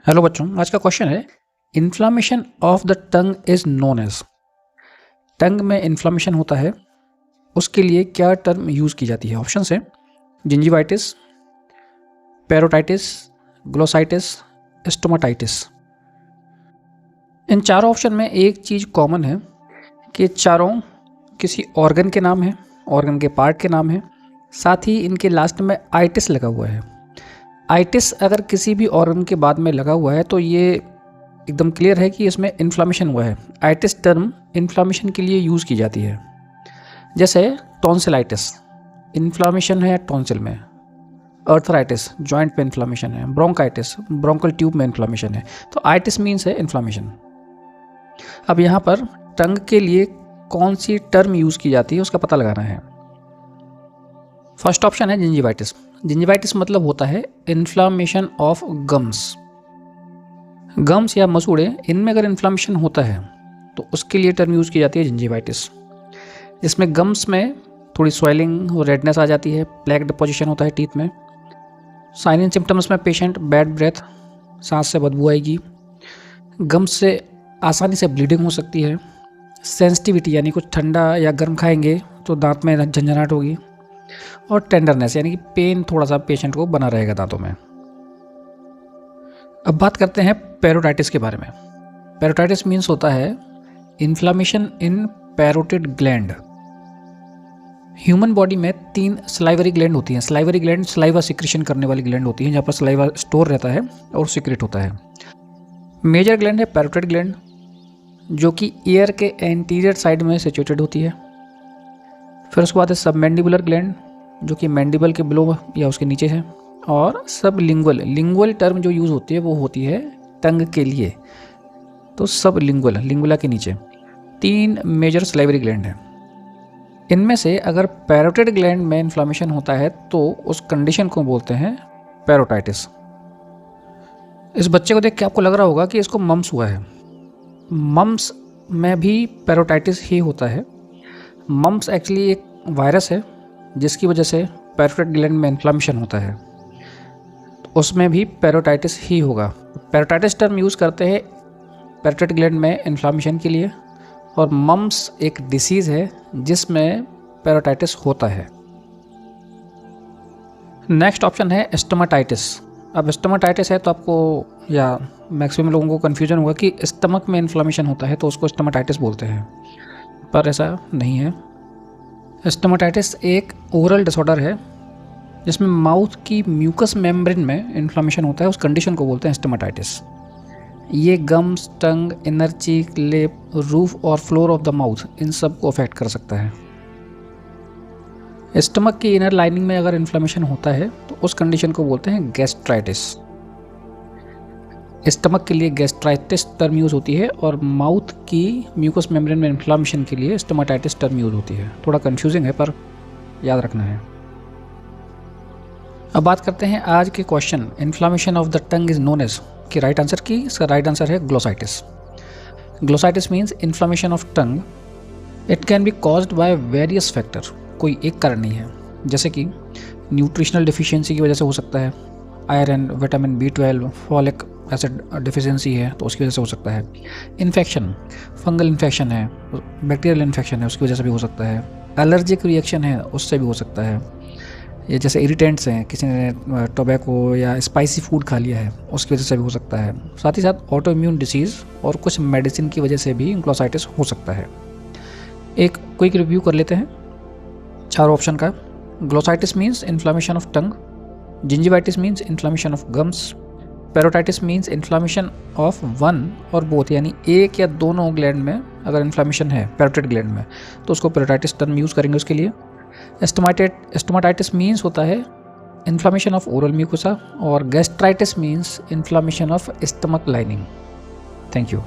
Hello बच्चों, आज का क्वेश्चन है inflammation of the tongue is known as. Tongue में इन्फ्लामेशन होता है, उसके लिए क्या टर्म यूज़ की जाती है? ऑप्शन है जिंजिवाइटिस, पेरोटाइटिस, ग्लोसाइटिस, स्टोमाटाइटिस। इन चारों ऑप्शन में एक चीज़ कॉमन है कि चारों किसी ऑर्गन के नाम है, ऑर्गन के पार्ट के नाम है। साथ ही इनके लास्ट में आइटिस लगा हुआ है। आइटिस अगर किसी भी ऑर्गन के बाद में लगा हुआ है तो ये एकदम क्लियर है कि इसमें इन्फ्लामेशन हुआ है। आइटिस टर्म इन्फ्लामेशन के लिए यूज़ की जाती है। जैसे टॉन्सिलाइटिस, इन्फ्लामेशन है टॉन्सिल में। अर्थराइटिस, जॉइंट पे इन्फ्लामेशन है। ब्रोंकाइटिस, ब्रोंकल ट्यूब में इन्फ्लामेशन है। तो आइटिस मीन्स है इन्फ्लामेशन। अब यहाँ पर टंग के लिए कौन सी टर्म यूज़ की जाती है उसका पता लगाना है। फर्स्ट ऑप्शन है जिंजिवाइटिस। जिंजिवाइटिस मतलब होता है इन्फ्लामेशन ऑफ गम्स। गम्स या मसूड़े, इनमें अगर इन्फ्लामेशन होता है तो उसके लिए टर्म यूज़ की जाती है जिंजिवाइटिस, जिसमें गम्स में थोड़ी स्वेलिंग और रेडनेस आ जाती है, प्लेक डिपोजिशन होता है टीथ में। साइन एंड सिम्टम्स में पेशेंट बैड ब्रेथ, सांस से बदबू आएगी, गम्स से आसानी से ब्लीडिंग हो सकती है, सेंसिटिविटी यानी कुछ ठंडा या गर्म खाएंगे तो दांत में झंझनाहट होगी, और टेंडरनेस यानी कि पेन थोड़ा सा पेशेंट को बना रहेगा दांतों में। अब बात करते हैं पेरोटाइटिस के बारे में। पेरोटाइटिस मीन्स होता है इन्फ्लामेशन इन पैरोटिड ग्लैंड। ह्यूमन बॉडी में 3 सलाइवरी ग्लैंड होती हैं। सलाइवरी ग्लैंड सलाइवा सिक्रेशन करने वाली ग्लैंड होती हैं, जहाँ पर सलाइवा स्टोर रहता है और सिक्रेट होता है। मेजर ग्लैंड है पैरोटिड ग्लैंड, जो कि ईयर के एंटीरियर साइड में सिचुएटेड होती है। फिर उसके बाद है सबमैंडिबुलर ग्लैंड, जो कि मैंडिबल के बिलो या उसके नीचे है। और सब लिंगुअल टर्म जो यूज़ होती है वो होती है टंग के लिए, तो सब लिंगुला के नीचे 3 मेजर सलाइवरी ग्लैंड हैं। इनमें से अगर पैरोटिड ग्लैंड में इन्फ्लामेशन होता है तो उस कंडीशन को बोलते हैं पेरोटाइटिस। इस बच्चे को देख के आपको लग रहा होगा कि इसको मम्स हुआ है। मम्स में भी पेरोटाइटिस ही होता है। मम्स एक्चुअली एक वायरस है जिसकी वजह से पैरोटिड ग्लैंड में इन्फ्लामेशन होता है, तो उसमें भी पेरोटाइटिस ही होगा। पेरोटाइटिस टर्म यूज़ करते हैं पैरोटिड ग्लैंड में इन्फ्लामेशन के लिए, और मम्स एक डिसीज़ है जिसमें पेरोटाइटिस होता है। नेक्स्ट ऑप्शन है स्टोमाटाइटिस। अब स्टोमाटाइटिस है तो आपको या मैक्सिमम लोगों को कन्फ्यूजन हुआ कि स्टमक में इन्फ्लामेशन होता है तो उसको स्टोमाटाइटिस बोलते हैं, पर ऐसा नहीं है। स्टोमाटाइटिस एक ओरल डिसऑर्डर है जिसमें माउथ की म्यूकस मेम्ब्रेन में इन्फ्लामेशन होता है, उस कंडीशन को बोलते हैं स्टोमाटाइटिस। ये गम्स, टंग, इनर चीक, लिप, रूफ और फ्लोर ऑफ द माउथ, इन सब को अफेक्ट कर सकता है। स्टमक की इनर लाइनिंग में अगर इन्फ्लामेशन होता है तो उस कंडीशन को बोलते हैं गैस्ट्राइटिस। स्टमक के लिए गैस्ट्राइटिस टर्म यूज़ होती है, और माउथ की म्यूकस मेम्ब्रेन में इन्फ्लामेशन के लिए स्टोमाटाइटिस टर्म यूज़ होती है। थोड़ा कंफ्यूजिंग है पर याद रखना है। अब बात करते हैं आज के question inflammation of the tongue is known as कि राइट आंसर की। इसका राइट आंसर है glossitis. Glossitis means inflammation of tongue. It can be caused by various factor, कोई एक कारण नहीं है। जैसे कि न्यूट्रिशनल डिफिशियंसी की वजह से हो सकता है, iron, vitamin B12, folic acid deficiency है तो उसकी वजह से हो सकता है। इन्फेक्शन, फंगल इन्फेक्शन है, बैक्टीरियल इन्फेक्शन है, उसकी वजह से भी हो सकता है। एलर्जिक रिएक्शन है, उससे भी हो सकता है। ये जैसे इरिटेंट्स हैं, किसी ने टोबैको या स्पाइसी फूड खा लिया है, उसकी वजह से भी हो सकता है। साथ ही साथ ऑटो इम्यून डिसीज़ और कुछ मेडिसिन की वजह से भी ग्लोसाइटिस हो सकता है। एक क्विक रिव्यू कर लेते हैं 4 ऑप्शन का। Glossitis means inflammation of tongue, gingivitis means inflammation of gums, पेरोटाइटिस means inflammation of one और बोथ यानी एक या दोनों ग्लैंड में अगर इन्फ्लामेशन है पैरोटिड ग्लैंड में तो उसको पेरोटाइटिस टर्म यूज़ करेंगे उसके लिए। स्टोमाटाइटिस मीन्स होता है इन्फ्लामेशन ऑफ ओरल म्यूकोसा, और gastritis means inflammation of stomach lining. Thank you.